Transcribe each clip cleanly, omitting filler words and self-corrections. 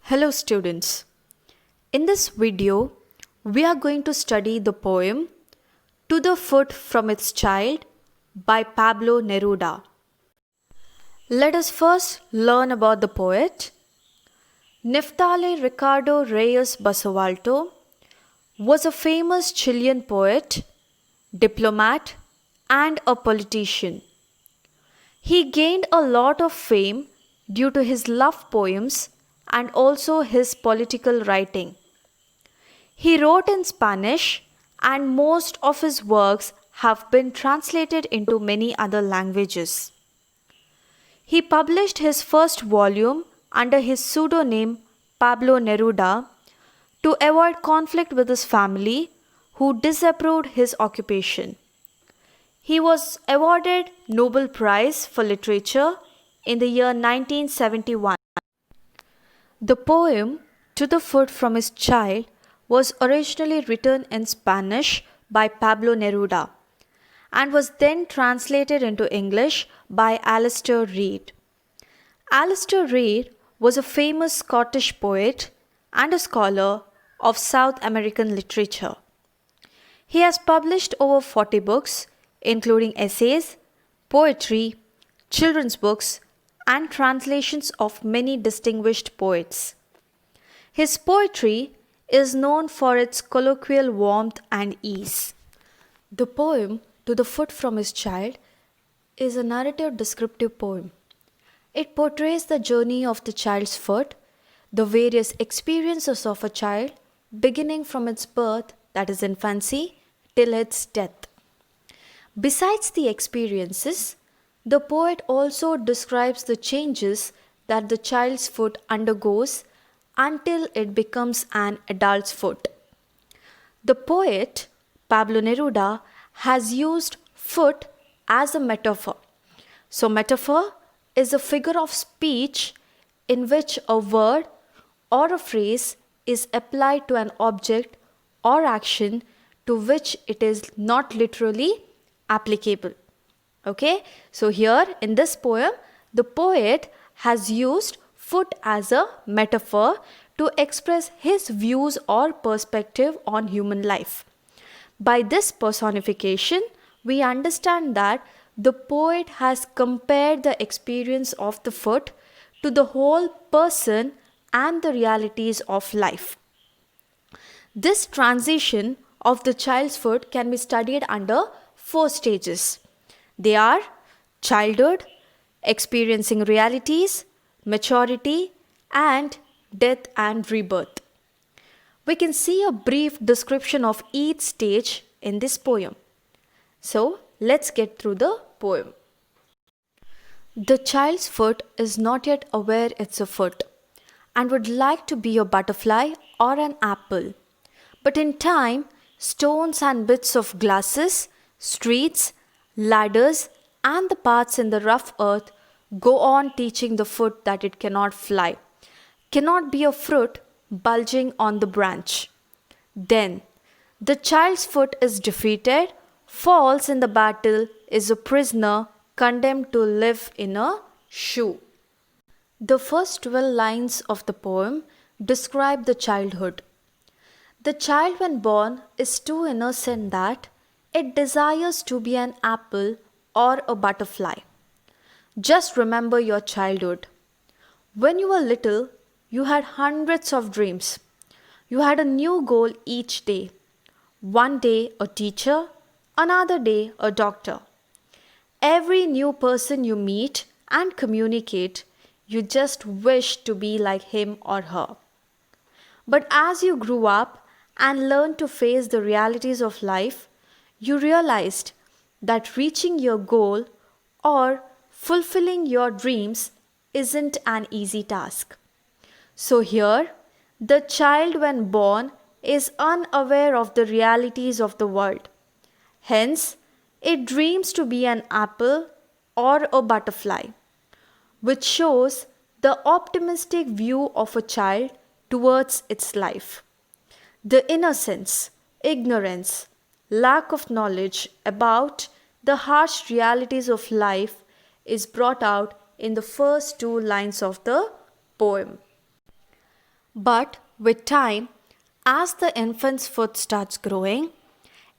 Hello students. In this video, we are going to study the poem To the Foot from Its Child by Pablo Neruda. Let us first learn about the poet. Neftali Ricardo Reyes Basovalto was a famous Chilean poet, diplomat, and a politician. He gained a lot of fame due to his love poems and also his political writing. He wrote in Spanish, and most of his works have been translated into many other languages. He published his first volume under his pseudonym Pablo Neruda to avoid conflict with his family, who disapproved his occupation. He was awarded Nobel Prize for Literature in the year 1971. The poem To the Foot from His Child was originally written in Spanish by Pablo Neruda and was then translated into English by Alistair Reid. Alistair Reid was a famous Scottish poet and a scholar of South American literature. He has published over 40 books, including essays, poetry, children's books, and translations of many distinguished poets. His poetry is known for its colloquial warmth and ease. The poem To the Foot from His Child is a narrative descriptive poem. It portrays the journey of the child's foot, the various experiences of a child, beginning from its birth, that is infancy, till its death. Besides the experiences, the poet also describes the changes that the child's foot undergoes until it becomes an adult's foot. The poet, Pablo Neruda, has used foot as a metaphor. So, metaphor is a figure of speech in which a word or a phrase is applied to an object or action to which it is not literally applicable. Okay, so here in this poem, the poet has used foot as a metaphor to express his views or perspective on human life. By this personification, we understand that the poet has compared the experience of the foot to the whole person and the realities of life. This transition of the child's foot can be studied under 4 stages. They are childhood, experiencing realities, maturity, and death and rebirth. We can see a brief description of each stage in this poem. So, let's get through the poem. The child's foot is not yet aware it's a foot and would like to be a butterfly or an apple. But in time, stones and bits of glasses, streets, ladders, and the paths in the rough earth go on teaching the foot that it cannot fly, cannot be a fruit bulging on the branch. Then, the child's foot is defeated, falls in the battle, is a prisoner, condemned to live in a shoe. The first 12 lines of the poem describe the childhood. The child, when born, is too innocent that it desires to be an apple or a butterfly. Just remember your childhood. When you were little, you had hundreds of dreams. You had a new goal each day. One day, a teacher, another day, a doctor. Every new person you meet and communicate, you just wish to be like him or her. But as you grew up and learned to face the realities of life, you realized that reaching your goal or fulfilling your dreams isn't an easy task. So here, the child when born is unaware of the realities of the world. Hence, it dreams to be an apple or a butterfly, which shows the optimistic view of a child towards its life. The innocence, ignorance, lack of knowledge about the harsh realities of life is brought out in the first 2 lines of the poem. But with time, as the infant's foot starts growing,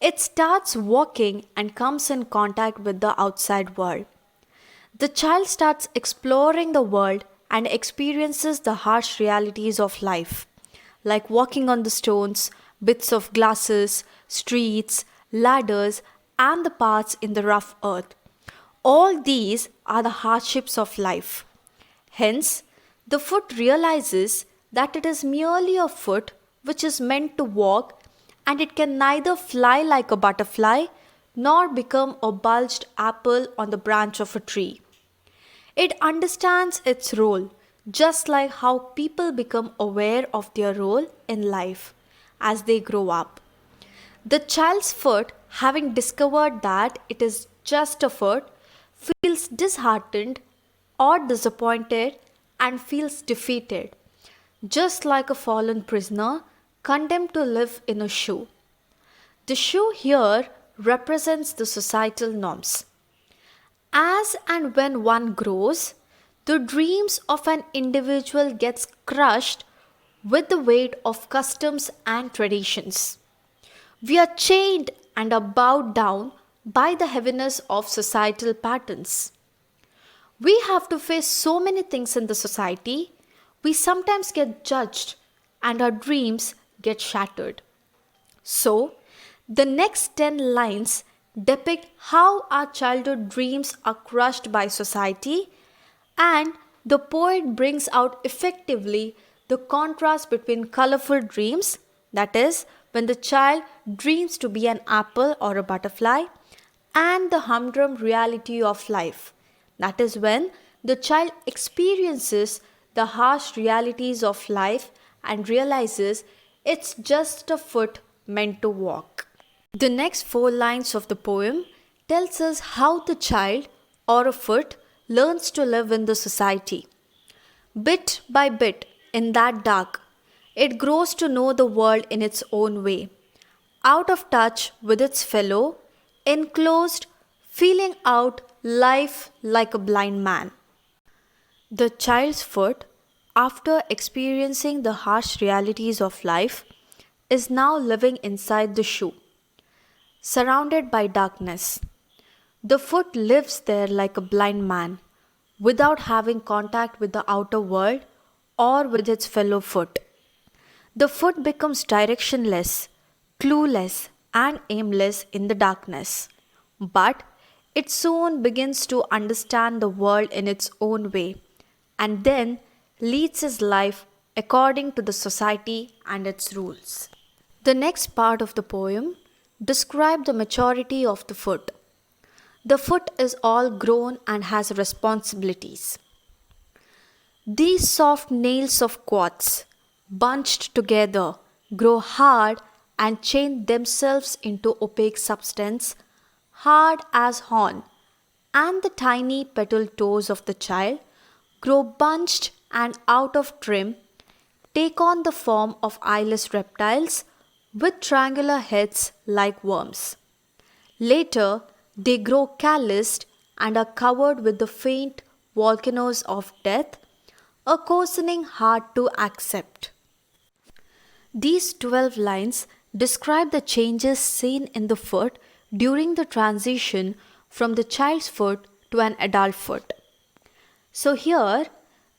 it starts walking and comes in contact with the outside world. The child starts exploring the world and experiences the harsh realities of life, like walking on the stones, bits of glasses, streets, ladders, and the paths in the rough earth. All these are the hardships of life. Hence, the foot realizes that it is merely a foot which is meant to walk, and it can neither fly like a butterfly nor become a bulged apple on the branch of a tree. It understands its role, just like how people become aware of their role in life as they grow up. The child's foot, having discovered that it is just a foot, feels disheartened or disappointed and feels defeated, just like a fallen prisoner condemned to live in a shoe. The shoe here represents the societal norms. As and when one grows, the dreams of an individual gets crushed with the weight of customs and traditions. We are chained and are bowed down by the heaviness of societal patterns. We have to face so many things in the society, we sometimes get judged and our dreams get shattered. So, the next 10 lines depict how our childhood dreams are crushed by society, and the poet brings out effectively the contrast between colorful dreams, that is, when the child dreams to be an apple or a butterfly, and the humdrum reality of life, that is, when the child experiences the harsh realities of life and realizes it's just a foot meant to walk. The next 4 lines of the poem tells us how the child or a foot learns to live in the society. Bit by bit, in that dark, it grows to know the world in its own way, out of touch with its fellow, enclosed, feeling out life like a blind man. The child's foot, after experiencing the harsh realities of life, is now living inside the shoe, surrounded by darkness. The foot lives there like a blind man, without having contact with the outer world or with its fellow foot. The foot becomes directionless, clueless, and aimless in the darkness. But it soon begins to understand the world in its own way and then leads his life according to the society and its rules. The next part of the poem describes the maturity of the foot. The foot is all grown and has responsibilities. These soft nails of quartz, bunched together, grow hard and chain themselves into opaque substance, hard as horn, and the tiny petal toes of the child grow bunched and out of trim, take on the form of eyeless reptiles with triangular heads like worms. Later, they grow calloused and are covered with the faint volcanoes of death, a coarsening hard to accept. These 12 lines describe the changes seen in the foot during the transition from the child's foot to an adult foot. So here,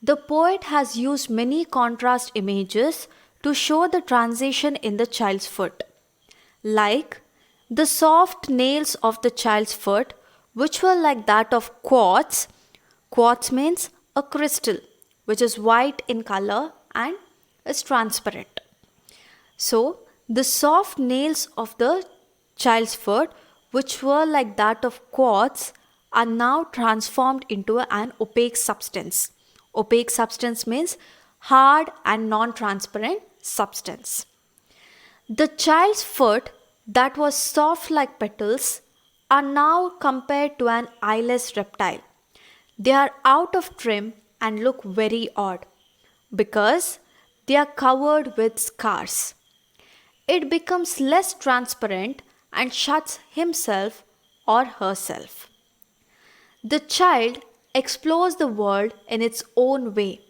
the poet has used many contrast images to show the transition in the child's foot, like the soft nails of the child's foot, which were like that of quartz. Quartz means a crystal, which is white in color and is transparent. So, the soft nails of the child's foot, which were like that of quartz, are now transformed into an opaque substance. Opaque substance means hard and non-transparent substance. The child's foot that was soft like petals are now compared to an eyeless reptile. They are out of trim and look very odd because they are covered with scars. It becomes less transparent and shuts himself or herself. The child explores the world in its own way,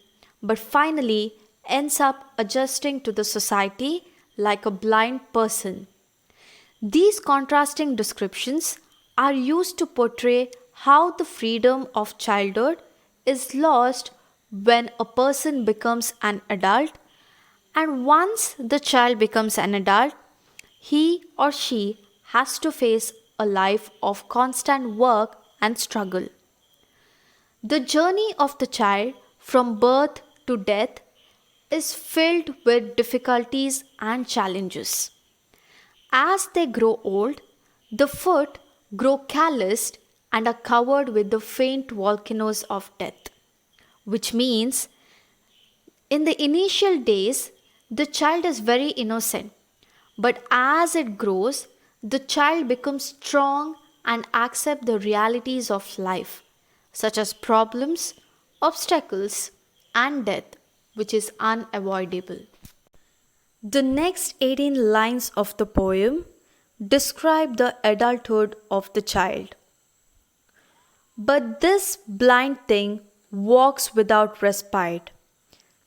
but finally ends up adjusting to the society like a blind person. These contrasting descriptions are used to portray how the freedom of childhood is lost when a person becomes an adult, and once the child becomes an adult, he or she has to face a life of constant work and struggle. The journey of the child from birth to death is filled with difficulties and challenges. As they grow old, the foot grow calloused and are covered with the faint volcanoes of death, which means in the initial days the child is very innocent, but as it grows, the child becomes strong and accept the realities of life, such as problems, obstacles, and death, which is unavoidable. The next 18 lines of the poem describe the adulthood of the child. But this blind thing walks without respite,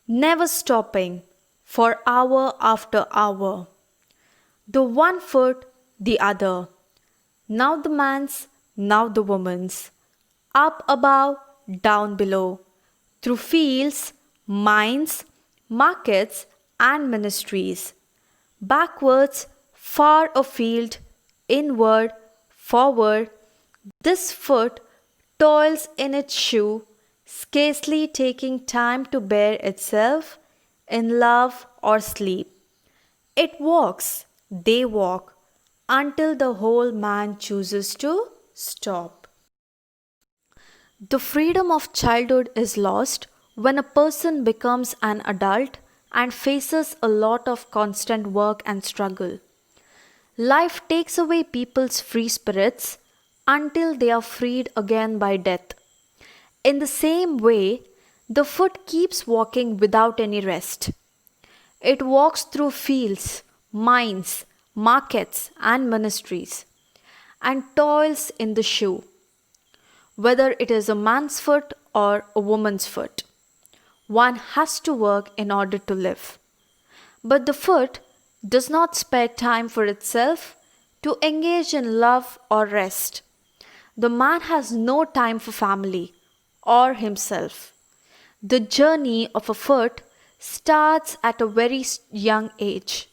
never stopping, for hour after hour. The one foot, the other, now the man's, now the woman's, up above, down below, through fields, mines, markets, and ministries, backwards, far afield, inward, forward, this foot toils in its shoe, scarcely taking time to bear itself in love or sleep. It walks, they walk, until the whole man chooses to stop. The freedom of childhood is lost when a person becomes an adult and faces a lot of constant work and struggle. Life takes away people's free spirits until they are freed again by death. In the same way, the foot keeps walking without any rest. It walks through fields, mines, markets, and ministries, and toils in the shoe, whether it is a man's foot or a woman's foot. One has to work in order to live. But the foot does not spare time for itself to engage in love or rest. The man has no time for family or himself. The journey of a foot starts at a very young age.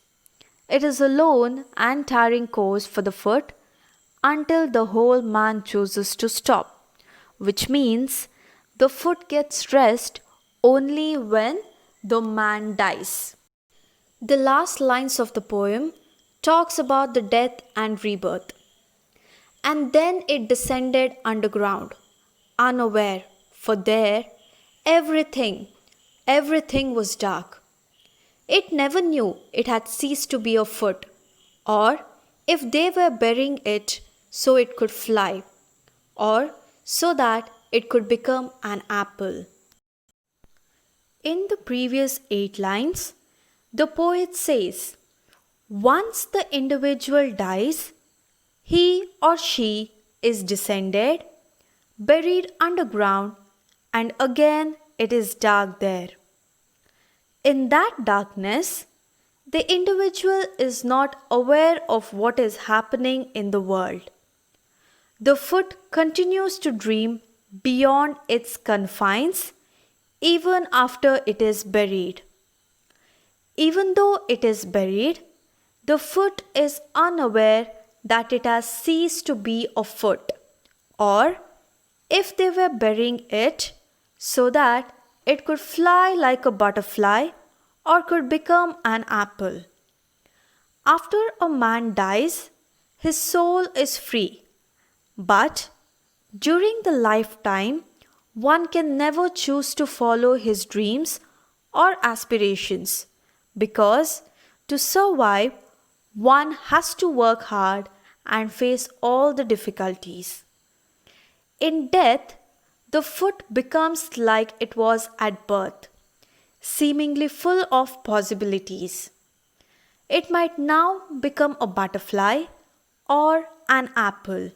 It is a lone and tiring course for the foot until the whole man chooses to stop, which means the foot gets rest only when the man dies. The last lines of the poem talks about the death and rebirth. And then it descended underground, unaware, for there everything was dark. It never knew it had ceased to be a foot, or if they were burying it so it could fly, or so that it could become an apple. In the previous 8 lines, the poet says, once the individual dies, he or she is descended, buried underground, and again it is dark there. In that darkness, the individual is not aware of what is happening in the world. The foot continues to dream beyond its confines even after it is buried. Even though it is buried, the foot is unaware that it has ceased to be a foot, or if they were burying it so that it could fly like a butterfly or could become an apple. After a man dies, his soul is free, but during the lifetime, one can never choose to follow his dreams or aspirations because to survive, one has to work hard and face all the difficulties. In death, the foot becomes like it was at birth, seemingly full of possibilities. It might now become a butterfly or an apple.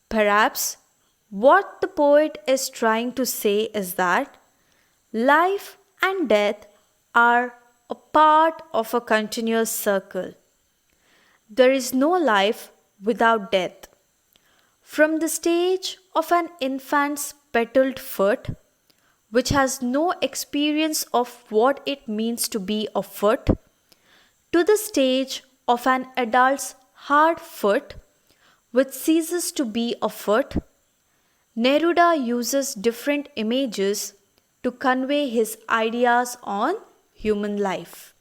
Perhaps what the poet is trying to say is that life and death are a part of a continuous circle. There is no life without death. From the stage of an infant's petaled foot, which has no experience of what it means to be a foot, to the stage of an adult's hard foot, which ceases to be a foot, Neruda uses different images to convey his ideas on human life.